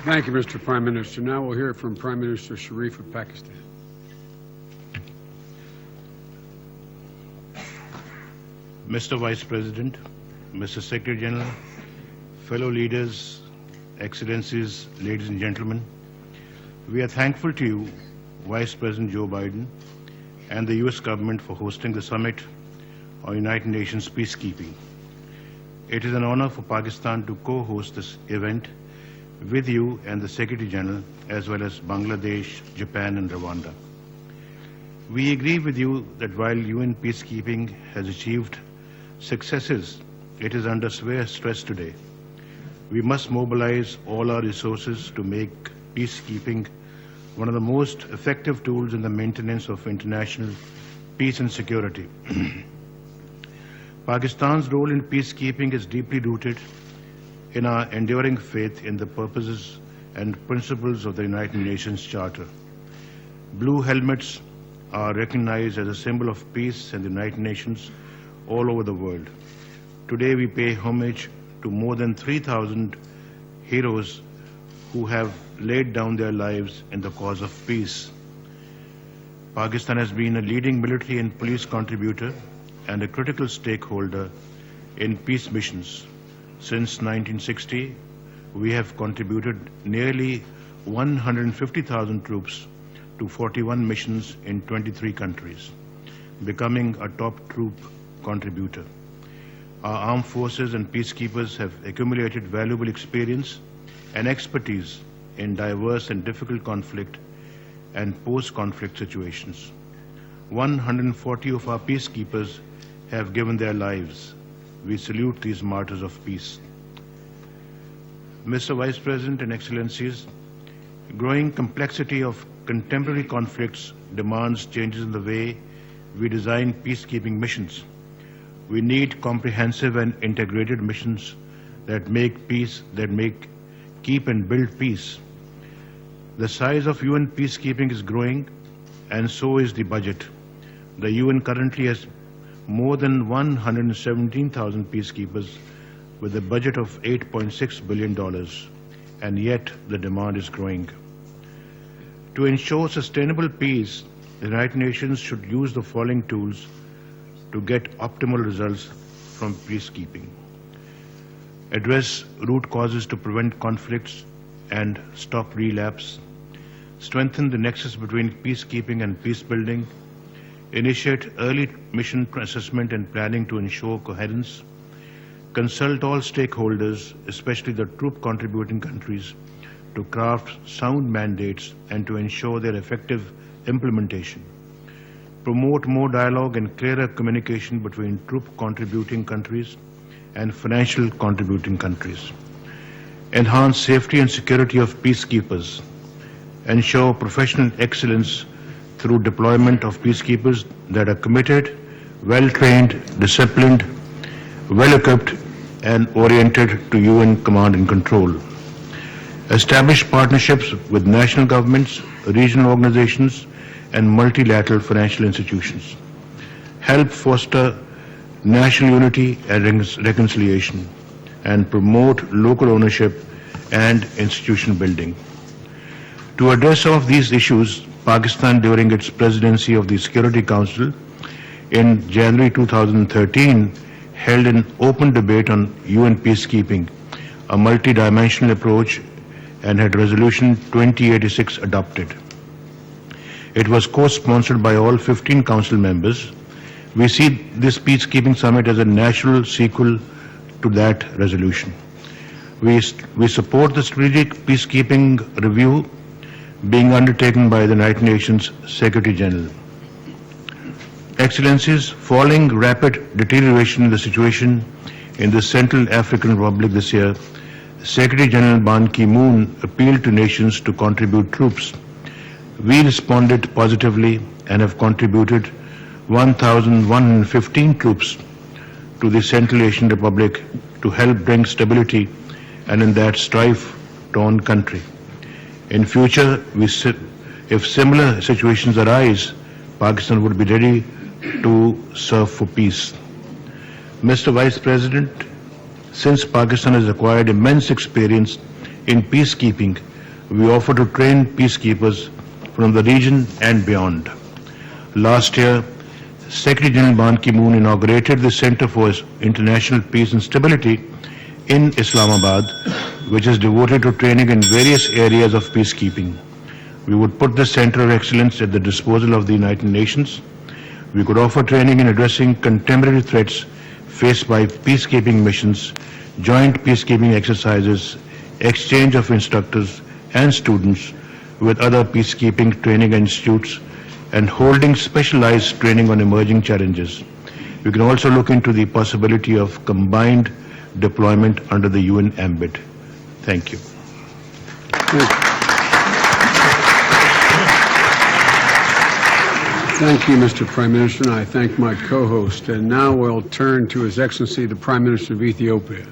Thank you, Mr. Prime Minister. Now we'll hear from Prime Minister Shareef of Pakistan. Mr. Vice President, Mr. Secretary General, fellow leaders, Excellencies, ladies and gentlemen, we are thankful to you, Vice President Joe Biden, and the U.S. government for hosting the summit on United Nations peacekeeping. It is an honor for Pakistan to co-host this event with you and the Secretary General, as well as Bangladesh, Japan, and Rwanda. We agree with you that while UN peacekeeping has achieved successes, it is under severe stress today. We must mobilize all our resources to make peacekeeping one of the most effective tools in the maintenance of international peace and security. Pakistan's role in peacekeeping is deeply rooted in our enduring faith in the purposes and principles of the United Nations Charter. Blue helmets are recognized as a symbol of peace in the United Nations all over the world. Today we pay homage to more than 3,000 heroes who have laid down their lives in the cause of peace. Pakistan has been a leading military and police contributor and a critical stakeholder in peace missions. Since 1960, we have contributed nearly 150,000 troops to 41 missions in 23 countries, becoming a top troop contributor. Our armed forces and peacekeepers have accumulated valuable experience and expertise in diverse and difficult conflict and post-conflict situations. 140 of our peacekeepers have given their lives. We salute these martyrs of peace. Mr. Vice President and Excellencies, growing complexity of contemporary conflicts demands changes in the way we design peacekeeping missions. We need comprehensive and integrated missions that keep and build peace. The size of UN peacekeeping is growing, and so is the budget. The UN currently has more than 117,000 peacekeepers with a budget of $8.6 billion, and yet the demand is growing. To ensure sustainable peace, the United Nations should use the following tools to get optimal results from peacekeeping. Address root causes to prevent conflicts and stop relapse. Strengthen the nexus between peacekeeping and peacebuilding. Initiate early mission assessment and planning to ensure coherence. Consult all stakeholders, especially the troop contributing countries, to craft sound mandates and to ensure their effective implementation. Promote more dialogue and clearer communication between troop contributing countries and financial contributing countries. Enhance safety and security of peacekeepers. Ensure professional excellence through deployment of peacekeepers that are committed, well-trained, disciplined, well-equipped, and oriented to UN command and control. Establish partnerships with national governments, regional organizations, and multilateral financial institutions. Help foster national unity and reconciliation, and promote local ownership and institution building. To address some of these issues, Pakistan, during its presidency of the Security Council in January 2013, held an open debate on UN peacekeeping, a multi-dimensional approach, and had Resolution 2086 adopted. It was co-sponsored by all 15 Council members. We see this peacekeeping summit as a natural sequel to that resolution. We support the strategic peacekeeping review being undertaken by the United Nations Secretary General. Excellencies, following rapid deterioration in the situation in the Central African Republic this year, Secretary General Ban Ki-moon appealed to nations to contribute troops. We responded positively and have contributed 1,115 troops to the Central Asian Republic to help bring stability and in that strife-torn country. In future, if similar situations arise, Pakistan would be ready to serve for peace. Mr. Vice President, since Pakistan has acquired immense experience in peacekeeping we offer to train peacekeepers from the region and beyond. Last year, Secretary General Ban Ki-moon inaugurated the Center for International Peace and Stability in Islamabad, which is devoted to training in various areas of peacekeeping. We would put the Center of Excellence at the disposal of the United Nations. We could offer training in addressing contemporary threats faced by peacekeeping missions, joint peacekeeping exercises, exchange of instructors and students with other peacekeeping training institutes, and holding specialized training on emerging challenges. We can also look into the possibility of combined deployment under the UN ambit. Thank you. Thank you, Mr. Prime Minister, and I thank my co-host. And now we'll turn to His Excellency, the Prime Minister of Ethiopia.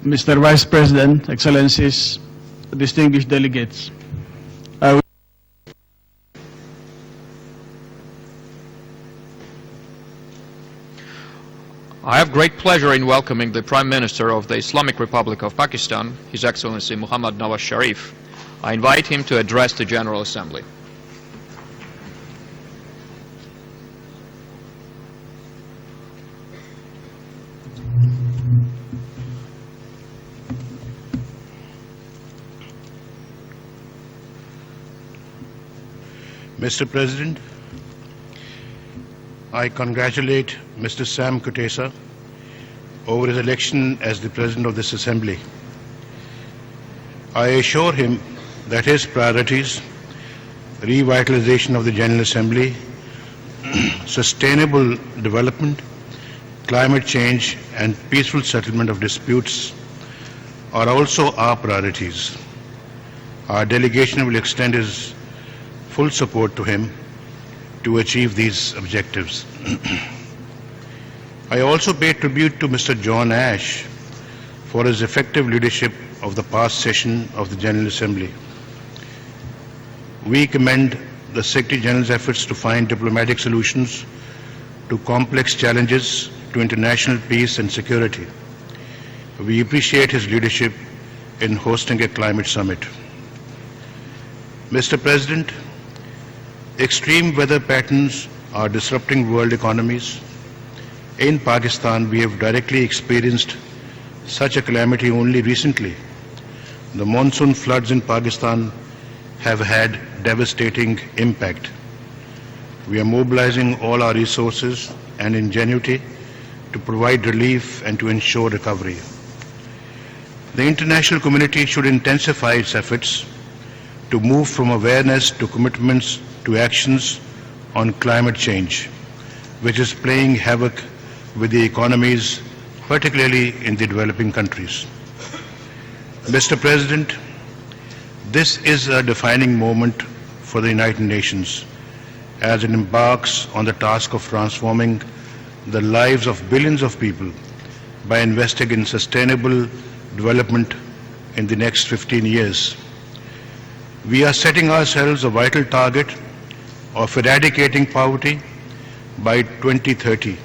Mr. Vice President, Excellencies, distinguished delegates, I have great pleasure in welcoming the Prime Minister of the Islamic Republic of Pakistan, His Excellency Muhammad Nawaz Shareef. I invite him to address the General Assembly. Mr. President, I congratulate Mr. Sam Kutesa over his election as the President of this Assembly. I assure him that his priorities, revitalization of the General Assembly, sustainable development, climate change, and peaceful settlement of disputes are also our priorities. Our delegation will extend its full support to him to achieve these objectives. I also pay tribute to Mr. John Ash for his effective leadership of the past session of the General Assembly. We commend the Secretary General's efforts to find diplomatic solutions to complex challenges to international peace and security. We appreciate his leadership in hosting a climate summit. Mr. President, extreme weather patterns are disrupting world economies. In Pakistan, we have directly experienced such a calamity only recently. The monsoon floods in Pakistan have had devastating impact. We are mobilizing all our resources and ingenuity to provide relief and to ensure recovery. The international community should intensify its efforts to move from awareness to commitments to actions on climate change, which is playing havoc with the economies, particularly in the developing countries. Mr. President, this is a defining moment for the United Nations as it embarks on the task of transforming the lives of billions of people by investing in sustainable development in the next 15 years. We are setting ourselves a vital target of eradicating poverty by 2030.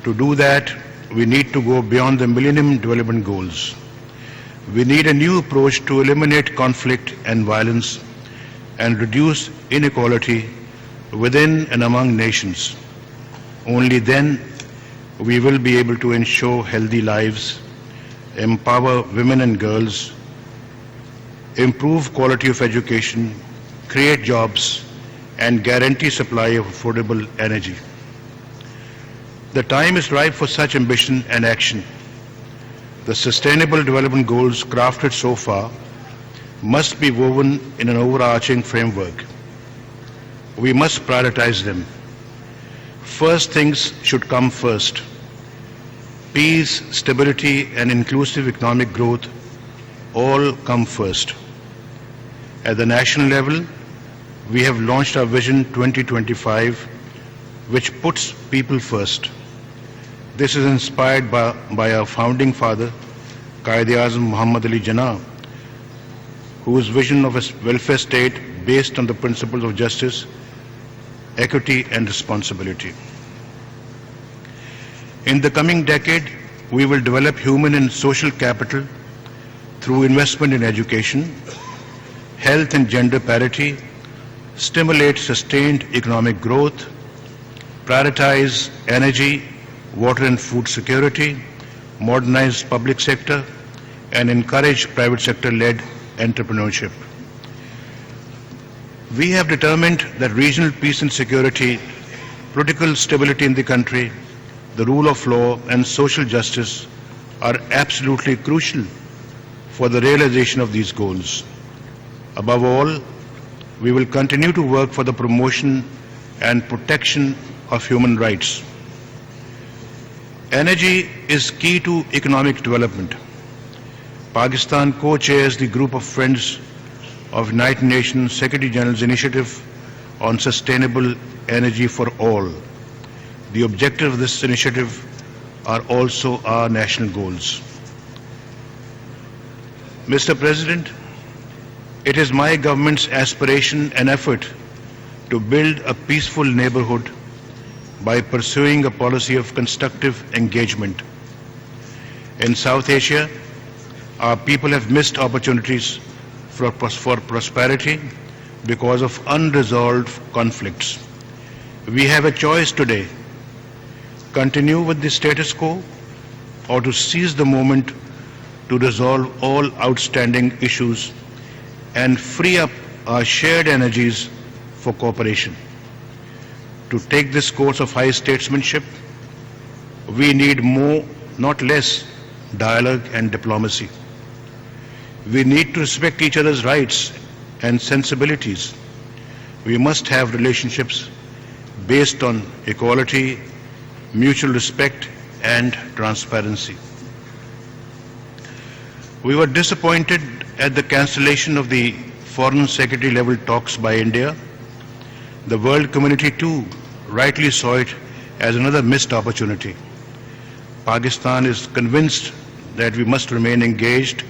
To do that, we need to go beyond the Millennium Development Goals. We need a new approach to eliminate conflict and violence and reduce inequality within and among nations. Only then we will be able to ensure healthy lives, empower women and girls, improve quality of education, create jobs, and guarantee supply of affordable energy. The time is ripe for such ambition and action. The Sustainable Development Goals crafted so far must be woven in an overarching framework. We must prioritize them. First things should come first. Peace, stability, and inclusive economic growth all come first. At the national level, we have launched our Vision 2025, which puts people first. This is inspired by our founding father, Qaid-e-Azam Muhammad Ali Jinnah, whose vision of a welfare state based on the principles of justice, equity and responsibility. In the coming decade, we will develop human and social capital through investment in education, health and gender parity, stimulate sustained economic growth, prioritize energy, water and food security, modernize public sector, and encourage private sector-led entrepreneurship. We have determined that regional peace and security, political stability in the country, the rule of law and social justice are absolutely crucial for the realization of these goals. Above all, we will continue to work for the promotion and protection of human rights. Energy is key to economic development. Pakistan co-chairs the group of friends of United Nations Secretary General's initiative on sustainable energy for all. The objective of this initiative are also our national goals. Mr. President, it is my government's aspiration and effort to build a peaceful neighborhood by pursuing a policy of constructive engagement. In South Asia, our people have missed opportunities for prosperity because of unresolved conflicts. We have a choice today: continue with the status quo or to seize the moment to resolve all outstanding issues and free up our shared energies for cooperation. To take this course of high statesmanship, we need more, not less, dialogue and diplomacy. We need to respect each other's rights and sensibilities. We must have relationships based on equality, mutual respect and transparency. We were disappointed at the cancellation of the Foreign Secretary level talks by India. The world community too rightly saw it as another missed opportunity. Pakistan is convinced that we must remain engaged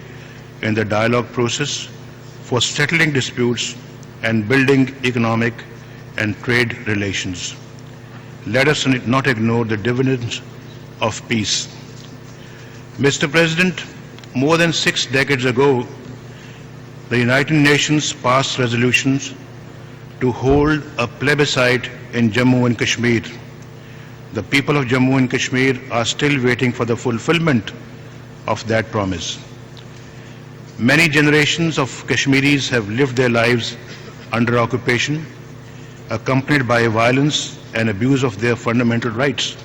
in the dialogue process for settling disputes and building economic and trade relations. Let us not ignore the dividends of peace. Mr. President, more than 6 decades ago, the United Nations passed resolutions to hold a plebiscite in Jammu and Kashmir. The people of Jammu and Kashmir are still waiting for the fulfillment of that promise. Many generations of Kashmiris have lived their lives under occupation, accompanied by violence and abuse of their fundamental rights.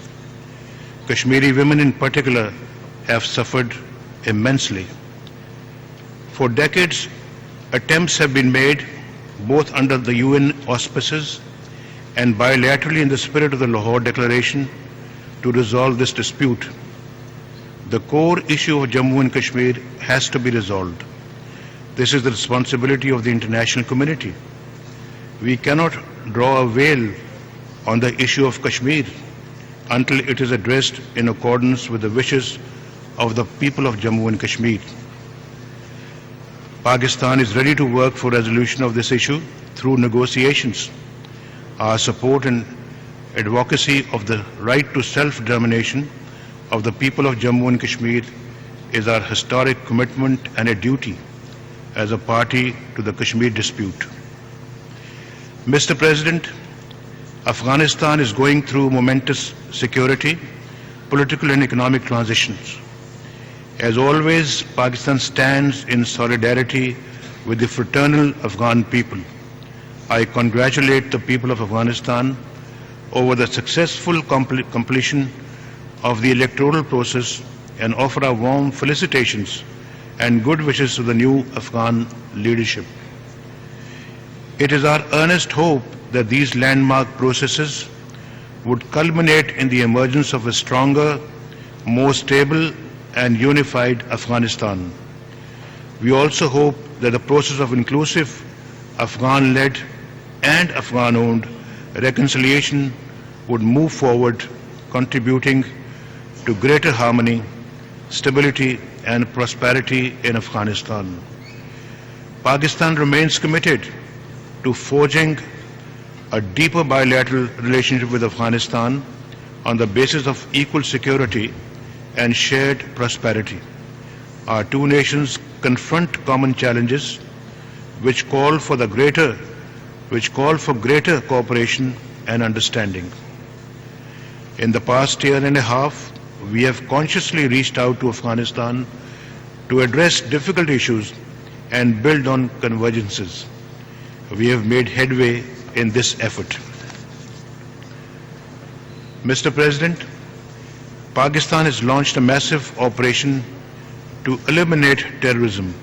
Kashmiri women in particular have suffered immensely. For decades, attempts have been made, both under the UN auspices and bilaterally in the spirit of the Lahore Declaration, to resolve this dispute. The core issue of Jammu and Kashmir has to be resolved. This is the responsibility of the international community. We cannot draw a veil on the issue of Kashmir until it is addressed in accordance with the wishes of the people of Jammu and Kashmir. Pakistan is ready to work for resolution of this issue through negotiations. Our support and advocacy of the right to self-determination of the people of Jammu and Kashmir is our historic commitment and a duty as a party to the Kashmir dispute. Mr. President, Afghanistan is going through momentous security, political and economic transitions. As always, Pakistan stands in solidarity with the fraternal Afghan people. I congratulate the people of Afghanistan over the successful completion of the electoral process and offer our warm felicitations and good wishes to the new Afghan leadership. It is our earnest hope that these landmark processes would culminate in the emergence of a stronger, more stable and unified Afghanistan. We also hope that the process of inclusive Afghan-led and Afghan-owned reconciliation would move forward, contributing to greater harmony, stability and prosperity in Afghanistan. Pakistan remains committed to forging a deeper bilateral relationship with Afghanistan on the basis of equal security and shared prosperity. Our two nations confront common challenges which call for greater cooperation and understanding. In the past year and a half, we have consciously reached out to Afghanistan to address difficult issues and build on convergences. We have made headway in this effort. Mr. President, Pakistan has launched a massive operation to eliminate terrorism.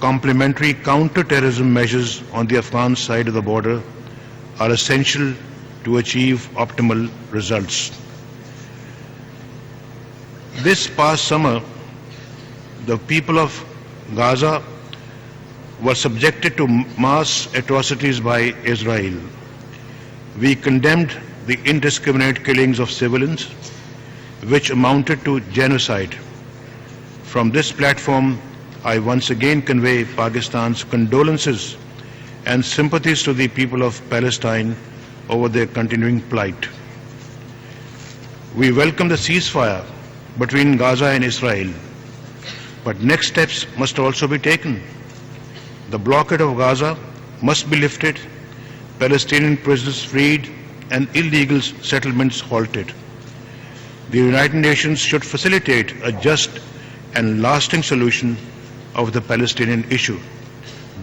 Complementary counter-terrorism measures on the Afghan side of the border are essential to achieve optimal results. This past summer, the people of Gaza were subjected to mass atrocities by Israel. We condemned the indiscriminate killings of civilians, which amounted to genocide. From this platform, I once again convey Pakistan's condolences and sympathies to the people of Palestine over their continuing plight. We welcome the ceasefire between Gaza and Israel, but next steps must also be taken. The blockade of Gaza must be lifted, Palestinian prisoners freed, and illegal settlements halted. The United Nations should facilitate a just and lasting solution of the Palestinian issue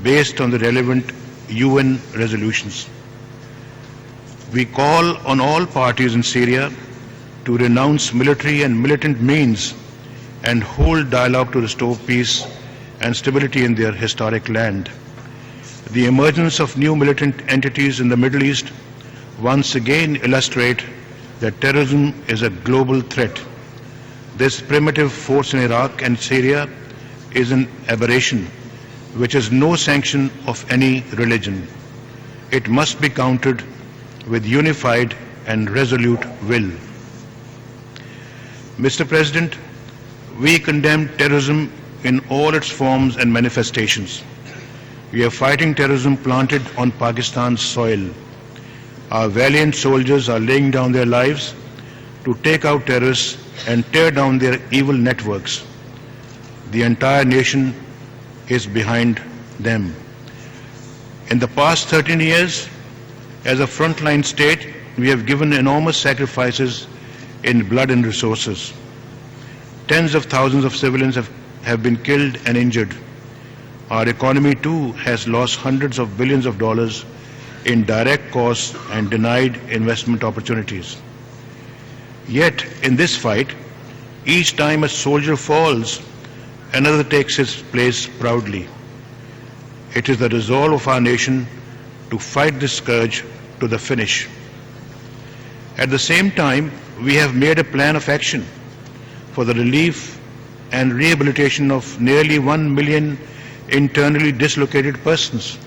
based on the relevant UN resolutions. We call on all parties in Syria to renounce military and militant means and hold dialogue to restore peace and stability in their historic land. The emergence of new militant entities in the Middle East once again illustrate that terrorism is a global threat. This primitive force in Iraq and Syria is an aberration which has no sanction of any religion. It must be countered with unified and resolute will. Mr. President, we condemn terrorism in all its forms and manifestations. We are fighting terrorism planted on Pakistan's soil. Our valiant soldiers are laying down their lives to take out terrorists and tear down their evil networks. The entire nation is behind them. In the past 13 years, as a frontline state, we have given enormous sacrifices in blood and resources. Tens of thousands of civilians have been killed and injured. Our economy too has lost hundreds of billions of dollars in direct costs and denied investment opportunities. Yet in this fight, each time a soldier falls, another takes his place proudly. It is the resolve of our nation to fight this scourge to the finish. At the same time, we have made a plan of action for the relief and rehabilitation of nearly 1 million internally dislocated persons.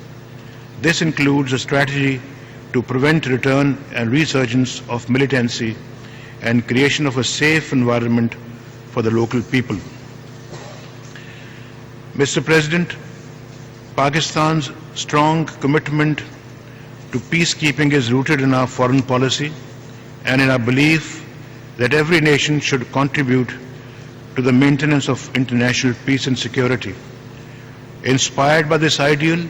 This includes a strategy to prevent return and resurgence of militancy and creation of a safe environment for the local people. Mr. President, Pakistan's strong commitment to peacekeeping is rooted in our foreign policy and in our belief that every nation should contribute to the maintenance of international peace and security. Inspired by this ideal,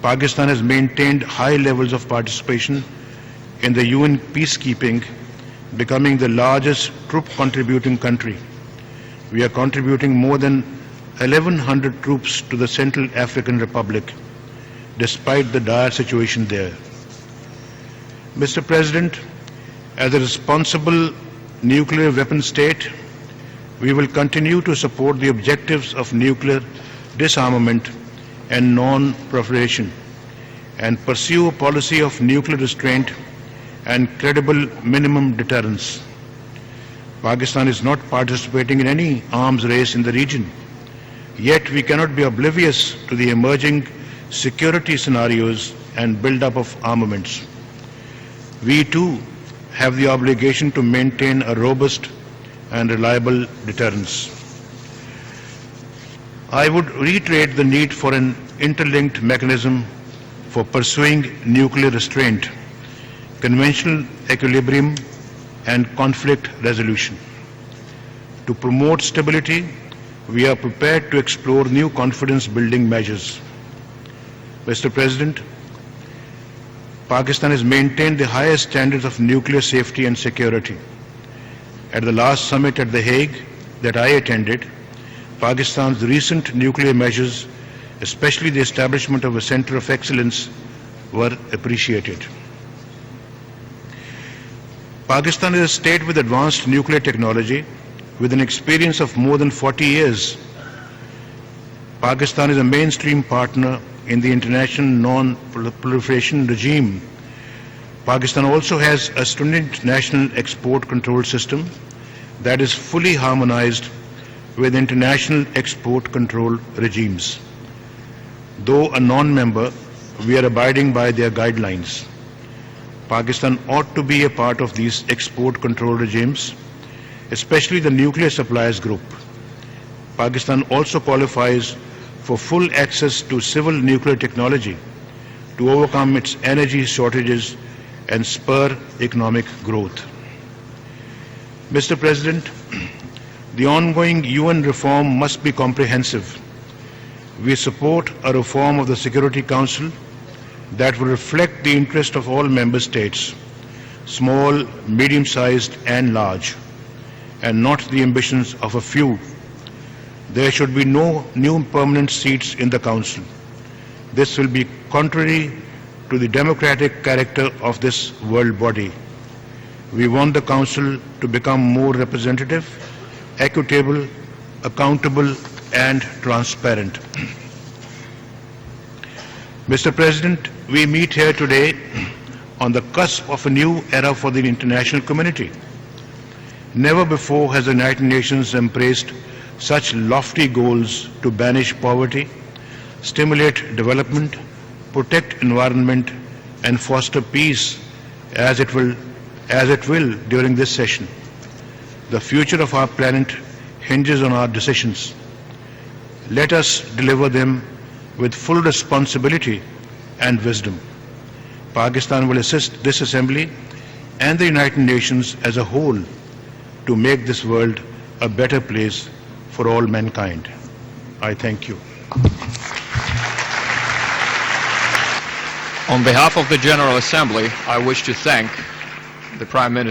Pakistan has maintained high levels of participation in the UN peacekeeping, becoming the largest troop contributing country. We are contributing more than 1,100 troops to the Central African Republic, despite the dire situation there. Mr. President, as a responsible nuclear weapon state, we will continue to support the objectives of nuclear disarmament and non-proliferation and pursue a policy of nuclear restraint and credible minimum deterrence. Pakistan is not participating in any arms race in the region, yet we cannot be oblivious to the emerging security scenarios and build-up of armaments. We too have the obligation to maintain a robust and reliable deterrence. I would reiterate the need for an interlinked mechanism for pursuing nuclear restraint, conventional equilibrium, and conflict resolution. To promote stability, we are prepared to explore new confidence-building measures. Mr. President, Pakistan has maintained the highest standards of nuclear safety and security. At the last summit at The Hague that I attended, Pakistan's recent nuclear measures, especially the establishment of a Center of Excellence, were appreciated. Pakistan is a state with advanced nuclear technology, with an experience of more than 40 years. Pakistan is a mainstream partner in the international non-proliferation regime. Pakistan also has a stringent national export control system that is fully harmonized with international export control regimes. Though a non-member, we are abiding by their guidelines. Pakistan ought to be a part of these export control regimes, especially the nuclear suppliers group. Pakistan also qualifies for full access to civil nuclear technology to overcome its energy shortages and spur economic growth. Mr. President, the ongoing UN reform must be comprehensive. We support a reform of the Security Council that will reflect the interest of all member states, small, medium-sized and large, and not the ambitions of a few. There should be no new permanent seats in the Council. This will be contrary to the democratic character of this world body. We want the Council to become more representative, equitable, accountable, and transparent. Mr. President, we meet here today on the cusp of a new era for the international community. Never before has the United Nations embraced such lofty goals to banish poverty, stimulate development, protect environment, and foster peace as it will during this session. The future of our planet hinges on our decisions. Let us deliver them with full responsibility and wisdom. Pakistan will assist this Assembly and the United Nations as a whole to make this world a better place for all mankind. I thank you. On behalf of the General Assembly, I wish to thank the Prime Minister